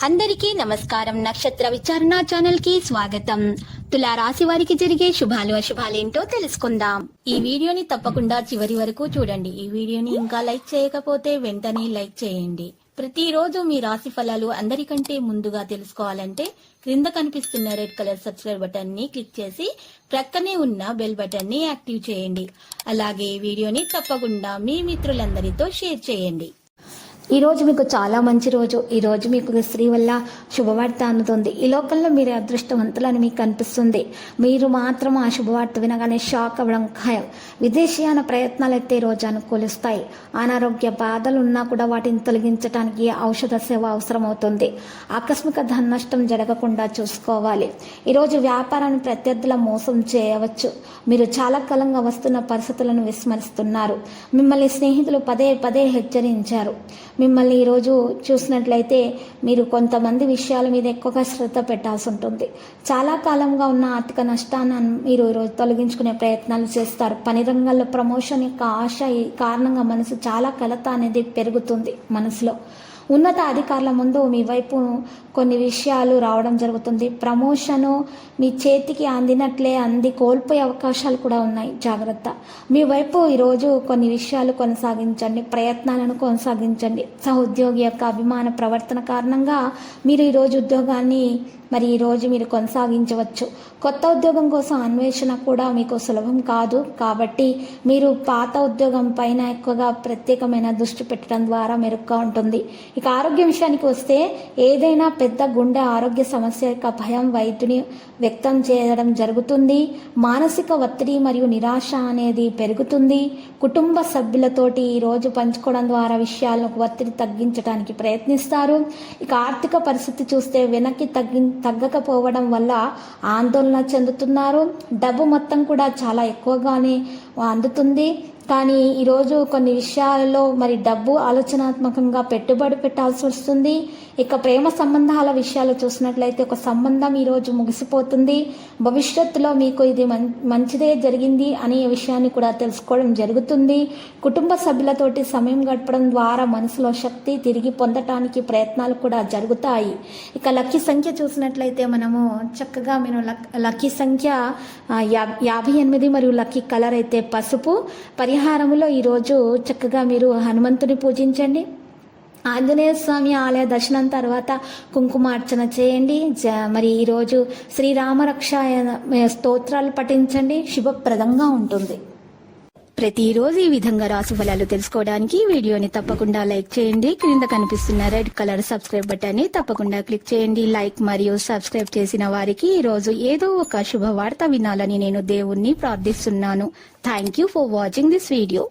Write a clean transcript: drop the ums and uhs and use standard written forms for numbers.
అందరికీ నమస్కారం. నక్షత్ర విచారణ ఛానల్ కి స్వాగతం. తులా రాశి వారికి జరిగే శుభాలు అశుభాలేంటో తెలుసుకుందాం. ఈ వీడియోని తప్పకుండా చివరి వరకు చూడండి. ఈ వీడియోని ఇంకా లైక్ చేయకపోతే వెంటనే లైక్ చేయండి. ప్రతిరోజు మీ రాశి ఫలాలు అందరికంటే ముందుగా తెలుసుకోవాలంటే క్రింద కనిపిస్తున్న రెడ్ కలర్ సబ్స్క్రైబ్ బటన్ ని క్లిక్ చేసి ప్రక్కనే ఉన్న బెల్ బటన్ ని యాక్టివ్ చేయండి. అలాగే ఈ వీడియోని తప్పకుండా మీ మిత్రులందరితో షేర్ చేయండి. ఈ రోజు మీకు చాలా మంచి రోజు. ఈ రోజు మీకు స్త్రీ వల్ల శుభవార్త అందుతుంది. ఈ లోకంలో మీరు అదృష్టవంతులని మీకు అనిపిస్తుంది. మీరు మాత్రం ఆ శుభవార్త వినగానే షాక్ అవ్వడం ఖాయం. విదేశీయాన ప్రయత్నాలు అయితే రోజు అనుకూలిస్తాయి. అనారోగ్య బాధలు ఉన్నా కూడా వాటిని తొలగించడానికి ఔషధ సేవ అవసరమవుతుంది. ఆకస్మిక ధన నష్టం జరగకుండా చూసుకోవాలి. ఈరోజు వ్యాపారాన్ని ప్రత్యర్థుల మోసం చేయవచ్చు. మీరు చాలా కాలంగా వస్తున్న పరిస్థితులను విస్మరిస్తున్నారు. మిమ్మల్ని స్నేహితులు పదే పదే హెచ్చరించారు. మిమ్మల్ని ఈరోజు చూసినట్లయితే మీరు కొంతమంది విషయాల మీద ఎక్కువగా శ్రద్ధ పెట్టాల్సి ఉంటుంది. చాలా కాలంగా ఉన్న ఆర్థిక నష్టాన్ని మీరు ఈరోజు తొలగించుకునే ప్రయత్నాలు చేస్తారు. పని రంగంలో ప్రమోషన్ యొక్క ఆశ ఈ కారణంగా మనసు చాలా కలత అనేది పెరుగుతుంది. మనసులో ఉన్నత అధికారుల ముందు మీ వైపు కొన్ని విషయాలు రావడం జరుగుతుంది. ప్రమోషను మీ చేతికి అందినట్లే అంది కోల్పోయే అవకాశాలు కూడా ఉన్నాయి. జాగ్రత్త. మీ వైపు ఈరోజు కొన్ని విషయాలు కొనసాగించండి. ప్రయత్నాలను కొనసాగించండి. సహోద్యోగి యొక్క అభిమాన ప్రవర్తన కారణంగా మీరు ఈరోజు ఉద్యోగాన్ని ఈరోజు మీరు కొనసాగించవచ్చు. కొత్త ఉద్యోగం కోసం అన్వేషణ కూడా మీకు సులభం కాదు. కాబట్టి మీరు పాత ఉద్యోగం పైన ఎక్కువగా ప్రత్యేకమైన దృష్టి పెట్టడం ద్వారా మెరుగ్గా ఉంటుంది. ఇక ఆరోగ్య విషయానికి వస్తే ఏదైనా పెద్ద గుండె ఆరోగ్య సమస్య యొక్క భయం వైద్యుని వ్యక్తం చేయడం జరుగుతుంది. మానసిక ఒత్తిడి మరియు నిరాశ అనేది పెరుగుతుంది. కుటుంబ సభ్యులతోటి ఈరోజు పంచుకోవడం ద్వారా విషయాలను ఒత్తిడి తగ్గించడానికి ప్రయత్నిస్తారు. ఇక ఆర్థిక పరిస్థితి చూస్తే వెనక్కి తగ్గకపోవడం వల్ల ఆందోళన చెందుతున్నారు. డబ్బు మొత్తం కూడా చాలా ఎక్కువగానే అందుతుంది. కానీ ఈరోజు కొన్ని విషయాలలో డబ్బు ఆలోచనాత్మకంగా పెట్టుబడి పెట్టాల్సి వస్తుంది. ఇక ప్రేమ సంబంధాల విషయాలు చూసినట్లయితే ఒక సంబంధం ఈరోజు ముగిసిపోతుంది. భవిష్యత్తులో మీకు ఇది మంచిదే జరిగింది అనే విషయాన్ని కూడా తెలుసుకోవడం జరుగుతుంది. కుటుంబ సభ్యులతోటి సమయం గడపడం ద్వారా మనసులో శక్తి తిరిగి పొందటానికి ప్రయత్నాలు కూడా జరుగుతాయి. ఇక లక్కీ సంఖ్య చూసినట్లయితే మనము చక్కగా లక్కీ సంఖ్య 58 మరియు లక్కీ కలర్ అయితే పసుపు. పరిహారములో ఈరోజు చక్కగా మీరు హనుమంతుని పూజించండి. ఆంజనేయ స్వామి ఆలయ దర్శనం తర్వాత కుంకుమార్చన చేయండి. ఈరోజు శ్రీరామరక్ష స్తోత్రాలు పఠించండి. శుభప్రదంగా ఉంటుంది. ప్రతిరోజు ఈ విధంగా రాశి ఫలాలు తెలుసుకోవడానికి వీడియోని తప్పకుండా లైక్ చేయండి. క్రింద కనిపిస్తున్న రెడ్ కలర్ సబ్స్క్రైబ్ బటన్ ని తప్పకుండా క్లిక్ చేయండి. లైక్ మరియు సబ్స్క్రైబ్ చేసిన వారికి ఈ రోజు ఏదో ఒక శుభవార్త వినాలని నేను దేవుణ్ణి ప్రార్థిస్తున్నాను. Thank you for watching this video.